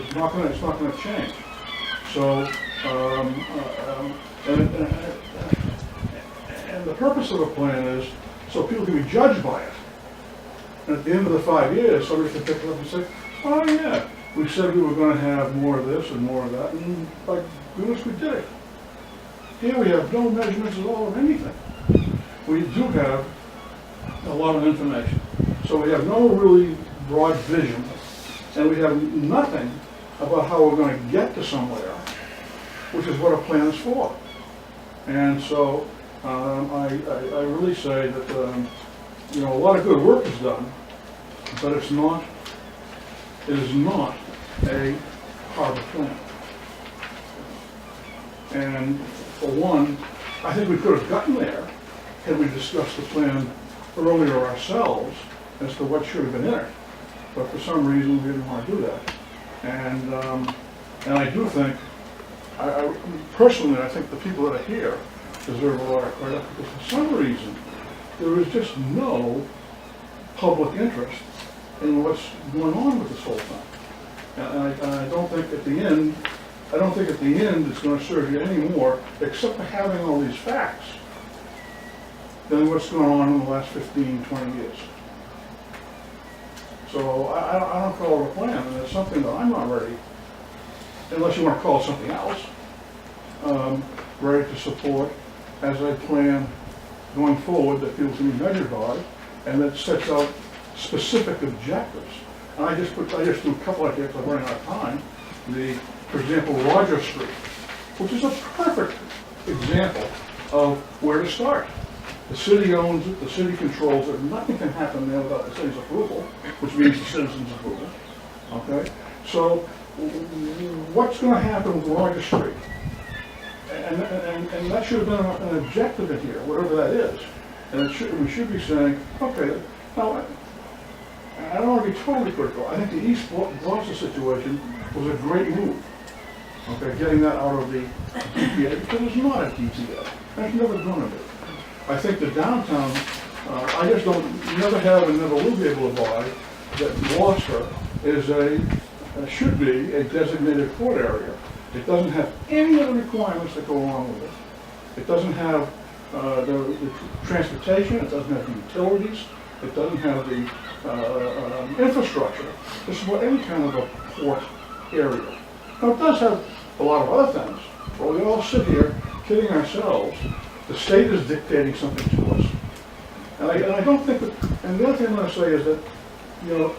It's not going to change. So, and the purpose of the plan is so people can be judged by it. And at the end of the 5 years, somebody can pick it up and say, oh yeah, we said we were going to have more of this and more of that, and by goodness we did it. Here we have no measurements at all of anything. We do have a lot of information. So we have no really broad vision, and we have nothing about how we're going to get to somewhere, which is what a plan is for. And so I really say that a lot of good work is done, but it is not a part of the plan. And for one, I think we could have gotten there had we discussed the plan earlier ourselves as to what should have been in it. But for some reason, we didn't want to do that. And I do think, personally, I think the people that are here deserve a lot of credit because for some reason, there is just no public interest in what's going on with this whole thing. And I don't think at the end, it's going to serve you any more, except for having all these facts, than what's going on in the last 15, 20 years. So I don't call it a plan, and it's something that I'm not ready, unless you want to call it something else, ready to support as a plan going forward that people can be measured by, and that sets out specific objectives. And I just do a couple of ideas. I'm running out of time. For example, Roger Street, which is a perfect example of where to start. The city owns it, the city controls it, nothing can happen there without the city's approval, which means the citizens' approval. Okay? So, what's going to happen with Roger Street? And that should have been an objective in here, whatever that is. And we should be saying, okay, now, I don't want to be totally critical. I think the East Gloucester situation was a great move. Okay, getting that out of the DPA, because it's not a DPA, and it's never going to be. I think the downtown, I just never have and never will be able to buy that Gloucester is should be a designated port area. It doesn't have any of the requirements that go along with it. It doesn't have the transportation, it doesn't have the utilities, it doesn't have the infrastructure to support any kind of a port area. Now, it does have a lot of other things, but we all sit here kidding ourselves. The state is dictating something to us. And I don't think that, and the other thing I'm going to say is that,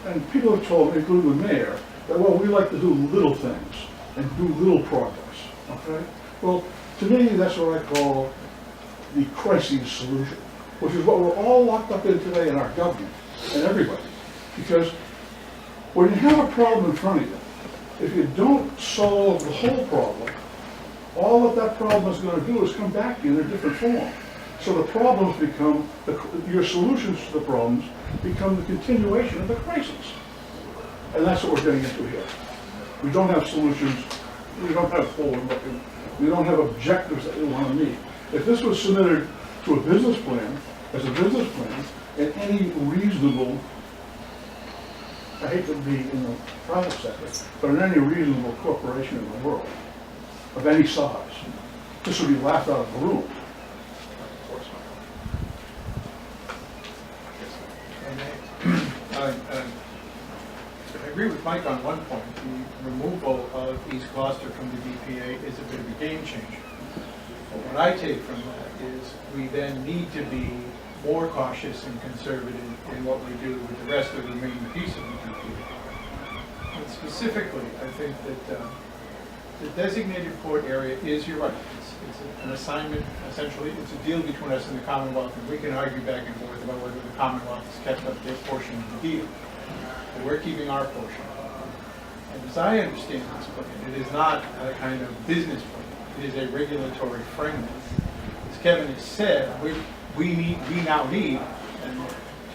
and people have told me, including the mayor, that, well, we like to do little things and do little progress, okay? Well, to me, that's what I call the crisis solution, which is what we're all locked up in today in our government and everybody. Because when you have a problem in front of you, if you don't solve the whole problem, all that problem is going to do is come back in a different form. So the problems become, your solutions to the problems become the continuation of the crisis. And that's what we're getting into here. We don't have solutions, we don't have forward-looking, we don't have objectives that we want to meet. If this was submitted to a business plan, as a business plan, in any reasonable, I hate to be in the private sector, but in any reasonable corporation in the world, of any size, this would be laughed out of the room. I agree with Mike on one point. The removal of East Gloucester from the DPA is a bit of a game changer. But what I take from that is we then need to be more cautious and conservative in what we do with the rest of the remaining piece of the DPA. And specifically, I think that the designated port area is, you're right, it's an assignment, essentially, it's a deal between us and the Commonwealth, and we can argue back and forth about whether the Commonwealth has kept up their portion of the deal. But we're keeping our portion. And as I understand this plan, it is not a kind of business plan, it is a regulatory framework. As Kevin has said, we now need, and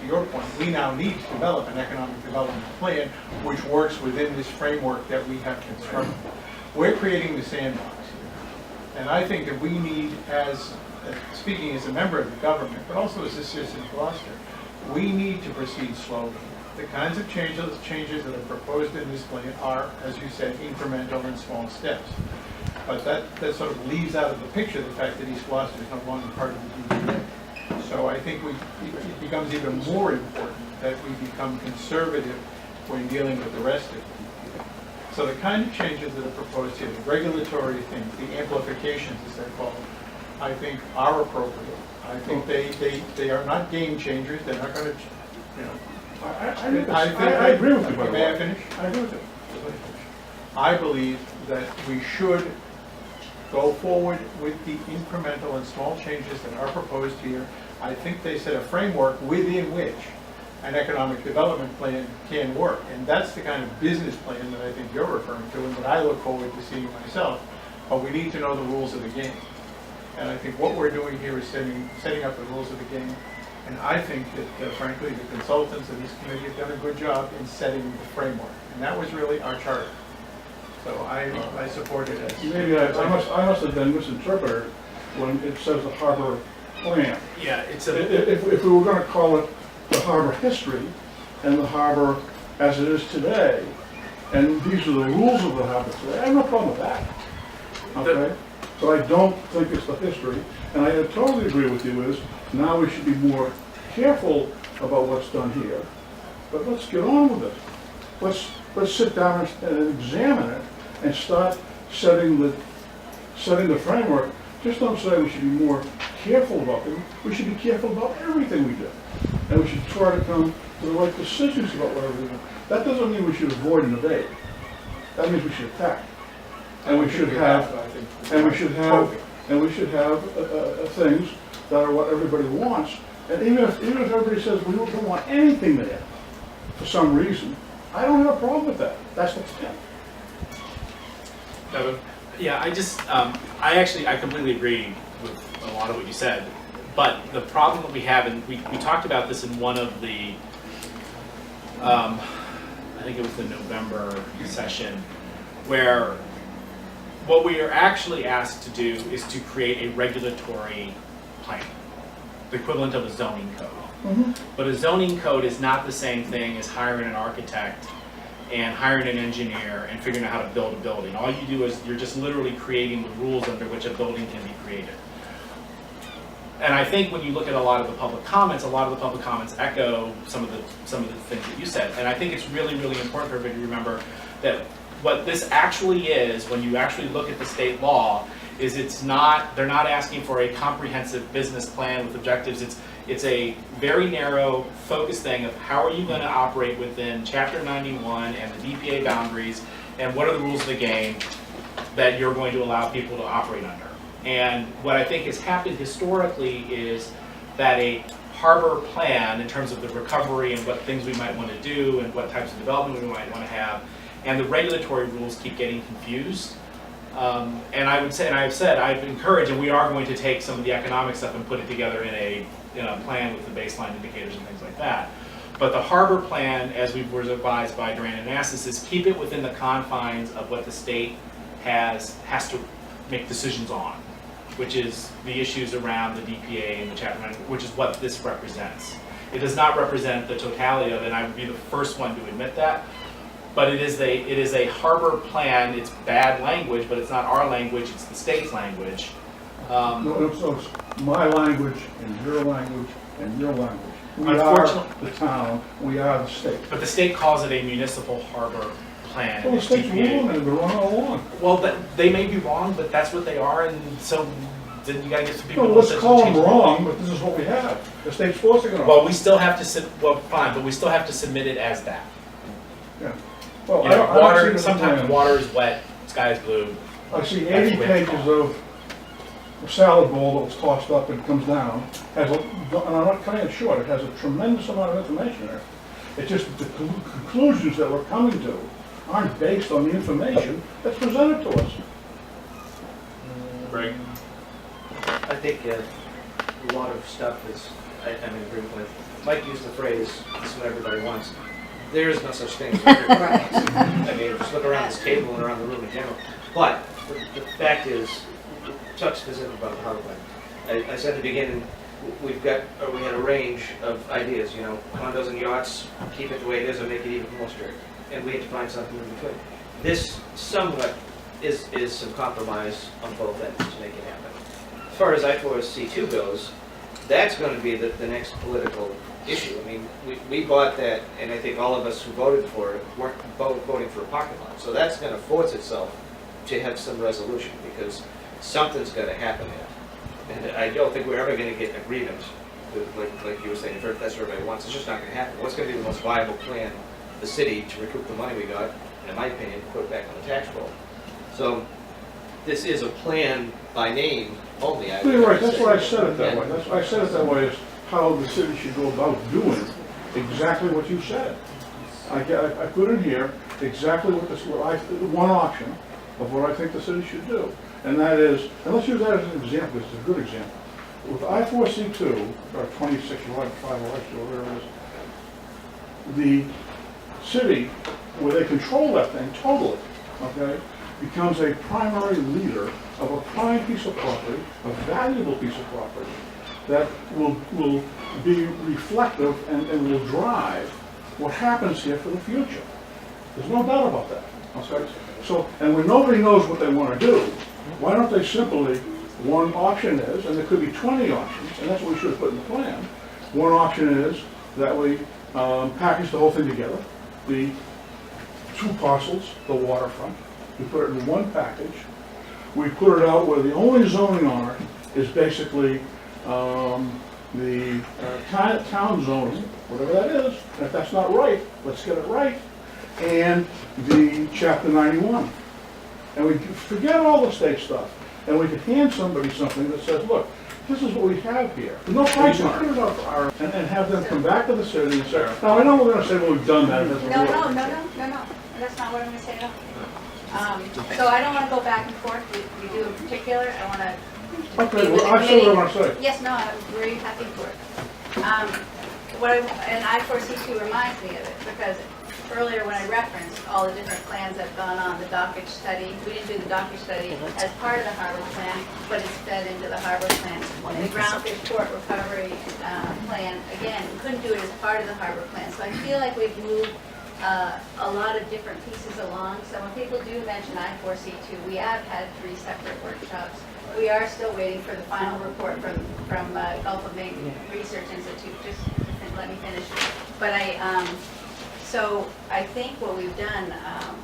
to your point, we now need to develop an economic development plan which works within this framework that we have constructed. We're creating the sandbox here. And I think that we need, speaking as a member of the government, but also as a citizen of Gloucester, we need to proceed slowly. The kinds of changes that are proposed in this plan are, as you said, incremental and small steps. But that sort of leaves out of the picture the fact that East Gloucester is no longer part of the DDA. So I think it becomes even more important that we become conservative when dealing with the rest of it. So the kind of changes that are proposed here, the regulatory things, the amplifications as they're called, I think are appropriate. I think they are not game changers. They're not going to, you know. I agree with you. May I finish? I agree with you. I believe that we should go forward with the incremental and small changes that are proposed here. I think they set a framework within which an economic development plan can work. And that's the kind of business plan that I think you're referring to and that I look forward to seeing myself. But we need to know the rules of the game. And I think what we're doing here is setting up the rules of the game. And I think that, frankly, the consultants in this committee have done a good job in setting the framework. And that was really our charter. So I support it as... Maybe I must have been misinterpreted when it says the harbor plan. Yeah, it's If we were going to call it the harbor history and the harbor as it is today, and these are the rules of the harbor today, I have no problem with that. Okay? So I don't think it's the history, and I totally agree with you is now we should be more careful about what's done here, but let's get on with it. Let's sit down and examine it and start setting the framework. Just don't say we should be more careful about it. We should be careful about everything we do. And we should try to come to the right decisions about whatever we do. That doesn't mean we should avoid and evade. That means we should attack. And we should have things that are what everybody wants. And even if everybody says we don't want anything there for some reason, I don't have a problem with that. That's what's done. yeah, I completely agree with a lot of what you said. But the problem that we have, and we talked about this in one of the, I think it was the November session, where what we are actually asked to do is to create a regulatory plan, the equivalent of a zoning code. Mm-hmm. But a zoning code is not the same thing as hiring an architect and hiring an engineer and figuring out how to build a building. All you do is you're just literally creating the rules under which a building can be created. And I think when you look at a lot of the public comments echo some of the things that you said. And I think it's really, really important for everybody to remember that what this actually is, when you actually look at the state law, is they're not asking for a comprehensive business plan with objectives. It's a very narrow, focused thing of how are you going to operate within Chapter 91 and the DPA boundaries, and what are the rules of the game that you're going to allow people to operate under. And what I think has happened historically is that a harbor plan, in terms of the recovery and what things we might want to do and what types of development we might want to have, and the regulatory rules keep getting confused. And I would say, and I've said, I've encouraged, and we are going to take some of the economic stuff and put it together in a plan with the baseline indicators and things like that. But the harbor plan, as we were advised by Duran and Nassis, is keep it within the confines of what the state has to make decisions on, which is the issues around the DPA and the Chapter 9, which is what this represents. It does not represent the totality of it, and I would be the first one to admit that. But it is a harbor plan. It's bad language, but it's not our language. It's the state's language. No, so it's my language and your language and your language. We are the town. We are the state. But the state calls it a municipal harbor plan. Well, the state's wrong, and they're wrong all along. Well, they may be wrong, but that's what they are, and so then you got to get some people. No, let's call them wrong, but this is what we have. The state's forcing it on. Well, we still have to fine, but we still have to submit it as that. Yeah. Well, You know, I don't water. see the Sometimes plan. water is wet, sky is blue. I see That's 80 the way it's pages called. of a salad bowl that was tossed up and comes down. And I'm not cutting it short. It has a tremendous amount of information there. It's just the conclusions that we're coming to aren't based on the information that's presented to us. Greg? I think a lot of stuff is, I'm in agreement with. Mike used the phrase, this is what everybody wants. There is no such thing as what everybody wants. I mean, just look around this table and around the room in general. But the fact is, Chuck specific about the harbor plan. I said at the beginning, we had a range of ideas, you know, condos and yachts, keep it the way it is or make it even more strict. And we had to find something in between. This somewhat is some compromise on both ends to make it happen. As far as I-4C2 goes, that's going to be the next political issue. I mean, we bought that, and I think all of us who voted for it weren't voting for a parking lot. So that's going to force itself to have some resolution, because something's got to happen there. And I don't think we're ever going to get agreement, like you were saying, if that's what everybody wants. It's just not going to happen. What's going to be the most viable plan for the city to recoup the money we got, and in my opinion, put it back on the tax roll? So this is a plan by name only. I You're would right, that's say. why I said it that Yeah. way. I said it that way, is how the city should go about doing exactly what you said. I put in here exactly one option of what I think the city should do. And that is, and let's use that as an example, it's a good example. With I-4C2, or 2605 election, or whatever it is, the city, where they control that thing totally, okay, becomes a primary leader of a prime piece of property, a valuable piece of property, that will be reflective and will drive what happens here for the future. There's no doubt about that. Okay? So, and when nobody knows what they want to do, why don't they simply, one option is, and there could be 20 options, and that's what we should have put in the plan. One option is that we package the whole thing together, the two parcels, the waterfront, we put it in one package. We put it out where the only zoning on it is basically the town zoning, whatever that is. And if that's not right, let's get it right. And the Chapter 91. And we forget all the state stuff. And we could hand somebody something that says, look, this is what we have here. No price on it. Put it up for our, and have them come back to the city and say, now I know we're going to say, well, we've done that. It doesn't work." No. That's not what I'm going to say at all. So I don't want to go back and forth. We do in particular. I want to. Okay, well, I said what I want to say. Yes, no, I'm very happy for it. And I-4C2 reminds me of it, because earlier when I referenced all the different plans that have gone on, the dockage study, we didn't do the dockage study as part of the harbor plan, but it's fed into the harbor plan. And the groundfish port recovery plan, again, we couldn't do it as part of the harbor plan. So I feel like we've moved a lot of different pieces along. So when people do mention I-4C2, we have had 3 separate workshops. We are still waiting for the final report from Gulf of Maine Research Institute. Just let me finish. But so I think what we've done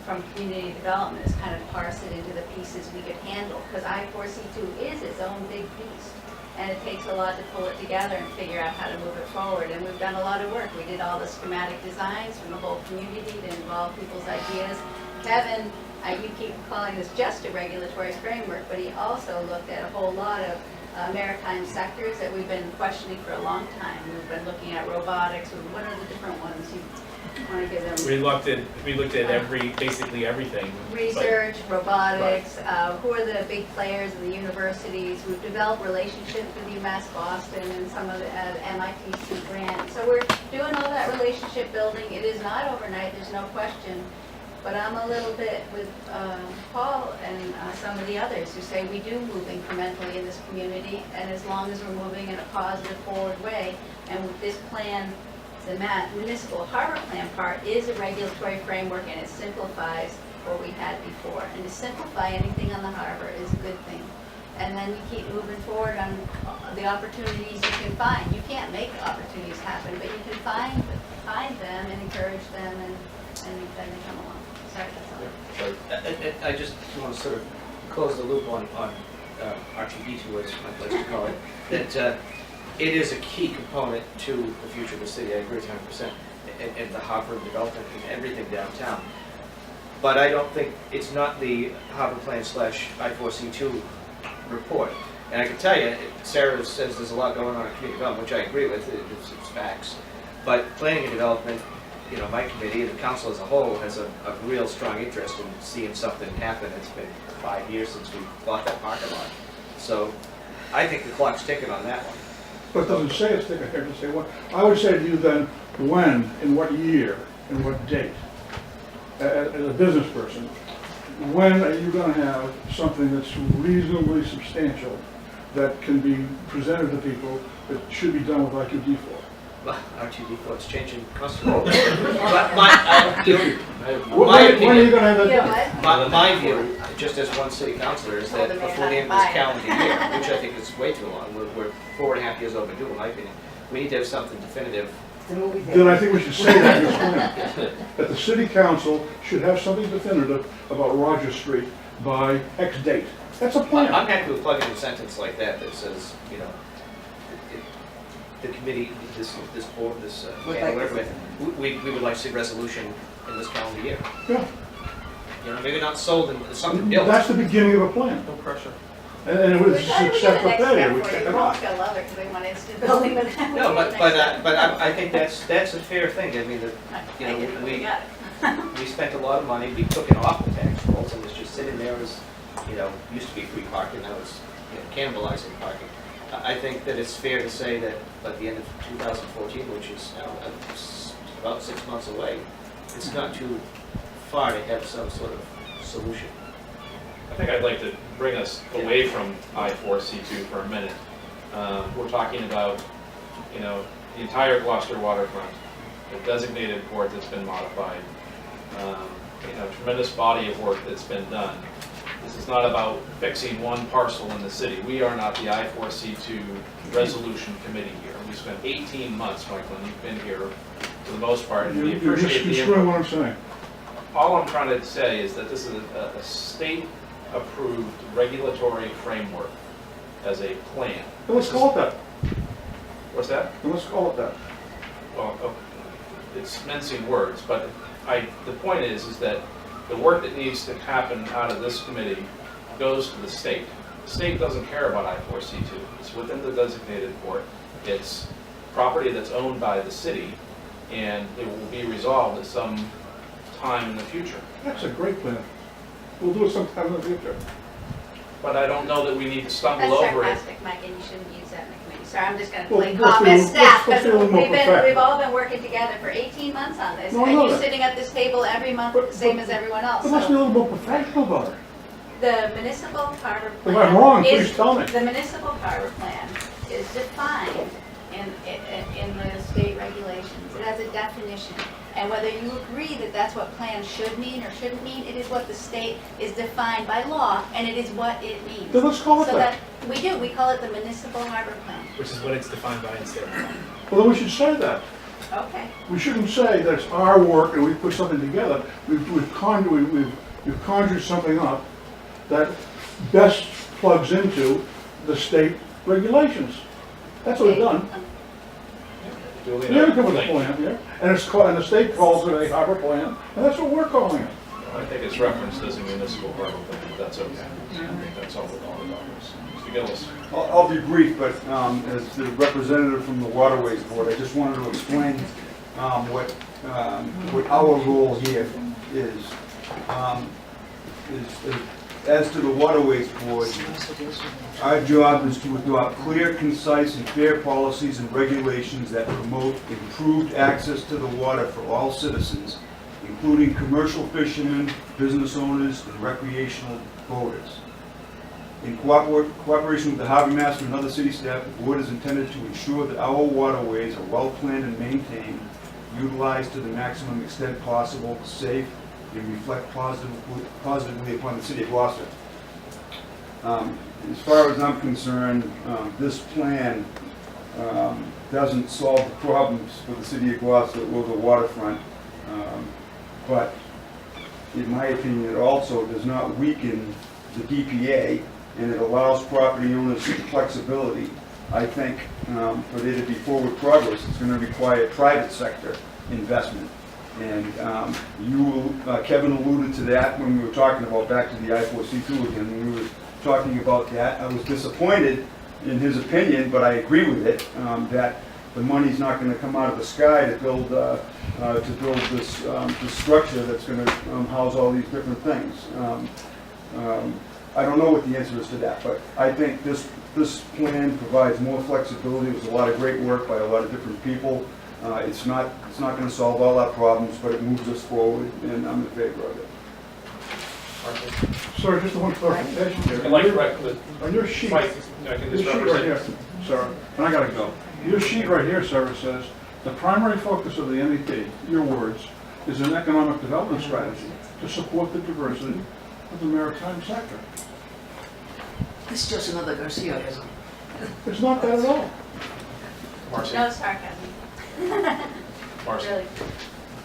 from community development is kind of parse it into the pieces we could handle, because I-4C2 is its own big piece. And it takes a lot to pull it together and figure out how to move it forward. And we've done a lot of work. We did all the schematic designs from the whole community to involve people's ideas. Kevin, you keep calling this just a regulatory framework, but he also looked at a whole lot of maritime sectors that we've been questioning for a long time. We've been looking at robotics. What are the different ones you want to give them? We looked at basically everything. Research, robotics, who are the big players in the universities. We've developed relationships with UMass Boston and some of the MIT grant. So we're doing all that relationship building. It is not overnight, there's no question. But I'm a little bit with Paul and some of the others who say we do move incrementally in this community, and as long as we're moving in a positive forward way, and with this plan, the municipal harbor plan part is a regulatory framework, and it simplifies what we had before. And to simplify anything on the harbor is a good thing. And then you keep moving forward on the opportunities you can find. You can't make opportunities happen, but you can find them and encourage them, and then they come along. Sorry, that's all. I just want to sort of close the loop on R2D2, as Mike likes to call it, that it is a key component to the future of the city. I agree with 100%, and the harbor development and everything downtown. But I don't think it's not the harbor plan / I-4C2 report. And I can tell you, Sarah says there's a lot going on in community development, which I agree with. It's facts. But planning and development, you know, my committee and the council as a whole has a real strong interest in seeing something happen. It's been 5 years since we bought that parking lot. So I think the clock's ticking on that one. But it doesn't say it's taken care of, to say what. I would say to you then, when, in what year, in what date, as a business person, when are you going to have something that's reasonably substantial that can be presented to people that should be done with RTD4. R2D4 is changing constantly. But my, you know, When my are you opinion, gonna have that You know done? what? my view, just as one city councilor, is that Hold the man before the end of on this fire. calendar year, which I think is way too long, we're 4.5 years overdue, in my opinion, we need to have something definitive. Then I think we should say that in this plan, that the city council should have something definitive about Rogers Street by X date. That's a I'm plan. happy with plugging a sentence like that that says, you know, the committee, this board, this, panel, whatever, we would like to see resolution in this calendar year. Yeah, You know, maybe not sold in something built. that's the beginning of a plan. No pressure. And it was We're trying to except do for the next failure, step we for check you. it Mom's off. gonna love it because they want instant building, but then we No, do the but, next but, step. but I think that's a fair thing. I mean, that, you know, I get it, we got it. we spent a lot of money, we took it off the tax rolls and it's just sitting there as, you know, used to be free parking, now it's, you know, cannibalizing parking. I think that it's fair to say that at the end of 2014, which is now about 6 months away, it's not too far to have some sort of solution. I think I'd like to bring us away from I-4C2 for a minute. We're talking about, you know, the entire Gloucester waterfront, the designated port that's been modified, you know, tremendous body of work that's been done. This is not about fixing one parcel in the city. We are not the I-4C2 resolution committee here. We spent 18 months, Michael, and you've been here for the most part, and we You're just appreciate the destroying input. what I'm saying. All I'm trying to say is that this is a state-approved regulatory framework as a plan. Then let's call it that. What's that? Then let's call it that. Well, it's mincing words, but the point is that the work that needs to happen out of this committee goes to the state. The state doesn't care about I-4C2. It's within the designated port. It's property that's owned by the city, and it will be resolved at some time in the future. That's a great plan. We'll do it sometime in the future. But I don't know that we need to stumble That's over it. sarcastic, Mike, and you shouldn't use that in the committee. Sorry, I'm just gonna Well, play let's cop be a as little- staff, let's be a because little more professional. we've all been working together for 18 months on this. No, I And know you're that. sitting at this table every month, But- the same but- as everyone else. But let's be a So little more professional about it. the municipal harbor If plan. I'm wrong, is- please tell me. The municipal harbor plan is defined in the state regulations. It has a definition. And whether you agree that that's what plan should mean or shouldn't mean, it is what the state is defined by law, and it is what it means. Then let's call it So that. we do, we call it the municipal harbor plan. Which is what it's defined by in state law. Well, then we should say that. Okay. We shouldn't say that it's our work and we put something together. We've conjured something up that best plugs into the state regulations. That's what we've done. Duly We haven't noted. come with a Thank you. plan here, and it's called, and the state calls it a harbor plan, and that's what we're calling it. I think it's referenced as a municipal harbor, but that's okay. I think that's all we're all about. Mr. Gillis. I'll be brief, but as the representative from the Waterways Board, I just wanted to explain what our role here is. As to the Waterways Board, our job is to adopt clear, concise, and fair policies and regulations that promote improved access to the water for all citizens, including commercial fishermen, business owners, and recreational boaters. In cooperation with the harbor master and other city staff, the board is intended to ensure that our waterways are well-planned and maintained, utilized to the maximum extent possible, safe, and reflect positively upon the city of Gloucester. As far as I'm concerned, this plan doesn't solve the problems for the city of Gloucester or the waterfront, but in my opinion, it also does not weaken the DPA, and it allows property owners the flexibility. I think for there to be forward progress, it's going to require private sector investment. And Kevin alluded to that when we were talking about, back to the I-4C2 again, when we were talking about that. I was disappointed in his opinion, but I agree with it, that the money's not going to come out of the sky to build this structure that's going to house all these different things. I don't know what the answer is to that, but I think this plan provides more flexibility. It was a lot of great work by a lot of different people. It's not going to solve all our problems, but it moves us forward, and I'm in favor of it. Marcy? Sir, just one clarification here. I'd like to recommend, On your sheet, Mike, I can your just sheet right here, represent. sir, and I gotta go. Your sheet right here, sir, it says, the primary focus of the MEP, your words, is an economic development strategy to support the diversity of the maritime sector. It's just another Garciaism. It's not that at all. Marcy? No sarcasm. Marcy? Really.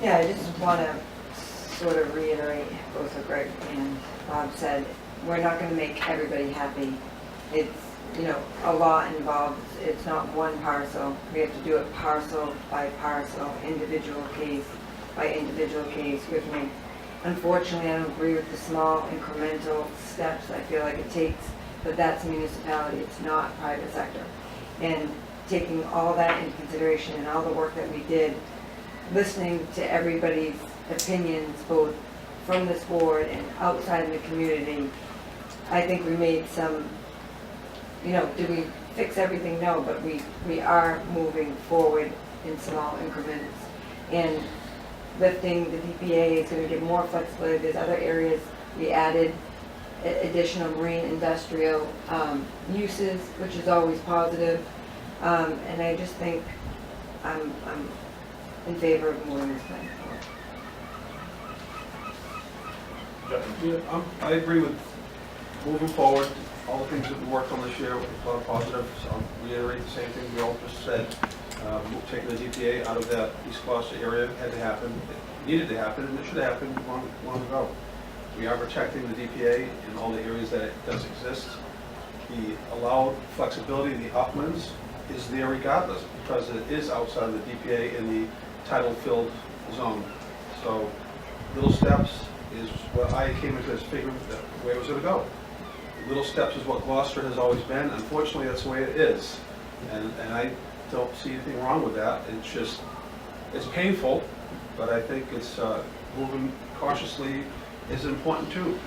Yeah, I just want to sort of reiterate both what Greg and Bob said. We're not going to make everybody happy. It's, you know, a lot involved. It's not one parcel. We have to do it parcel by parcel, individual case by individual case with me. Unfortunately, I don't agree with the small incremental steps I feel like it takes, but that's municipality. It's not private sector. And taking all that into consideration and all the work that we did, listening to everybody's opinions, both from this board and outside in the community, I think we made some, you know, did we fix everything? No, but we are moving forward in small increments. And lifting the DPA is going to give more flexibility. There's other areas we added additional marine industrial uses, which is always positive. And I just think I'm in favor of moving this plan forward. Yeah, I agree with moving forward, all the things that we worked on this year, a lot of positives. I'll reiterate the same thing we all just said. Taking the DPA out of that East Gloucester area had to happen, it needed to happen, and it should have happened long ago. We are protecting the DPA in all the areas that it does exist. The allowed flexibility in the uplands is there regardless, because it is outside of the DPA in the tidal-filled zone. So little steps is what I came into as figuring that the way it was going to go. Little steps is what Gloucester has always been. Unfortunately, that's the way it is. And I don't see anything wrong with that. It's just, it's painful, but I think it's moving cautiously is important too.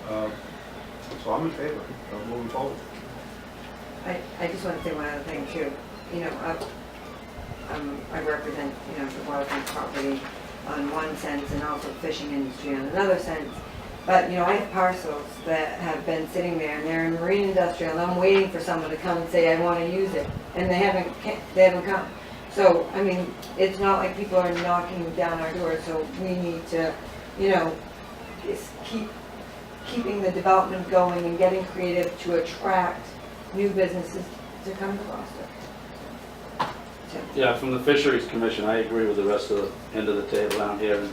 So I'm in favor of moving forward. I just want to say one other thing too. You know, I represent, you know, the waterfront property on one sense and also fishing industry on another sense. But, you know, I have parcels that have been sitting there and they're in marine industrial and I'm waiting for someone to come and say, I want to use it. And they haven't come. So, I mean, it's not like people are knocking down our door, so we need to, you know, just keeping the development going and getting creative to attract new businesses to come to Gloucester. Yeah, from the Fisheries Commission, I agree with the rest of the end of the table down here. And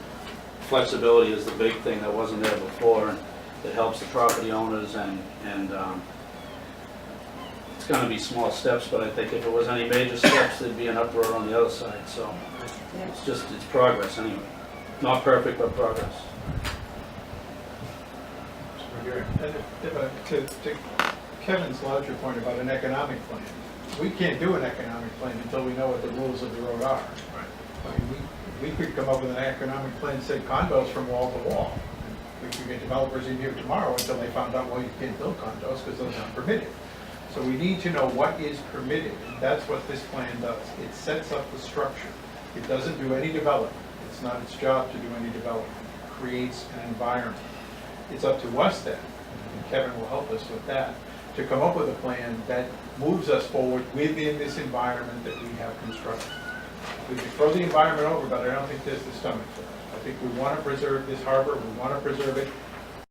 flexibility is the big thing that wasn't there before, and it helps the property owners, and it's going to be small steps, but I think if it was any major steps, there'd be an uproar on the other side. So it's progress anyway. Not perfect, but progress. And to Kevin's larger point about an economic plan, we can't do an economic plan until we know what the rules of the road are. I mean, we could come up with an economic plan, say condos from wall to wall. We could get developers in here tomorrow until they found out, well, you can't build condos because those aren't permitted. So we need to know what is permitted, and that's what this plan does. It sets up the structure. It doesn't do any development. It's not its job to do any development. It creates an environment. It's up to us then, and Kevin will help us with that, to come up with a plan that moves us forward within this environment that we have constructed. We can throw the environment over, but I don't think there's the stomach for it. I think we want to preserve this harbor, we want to preserve it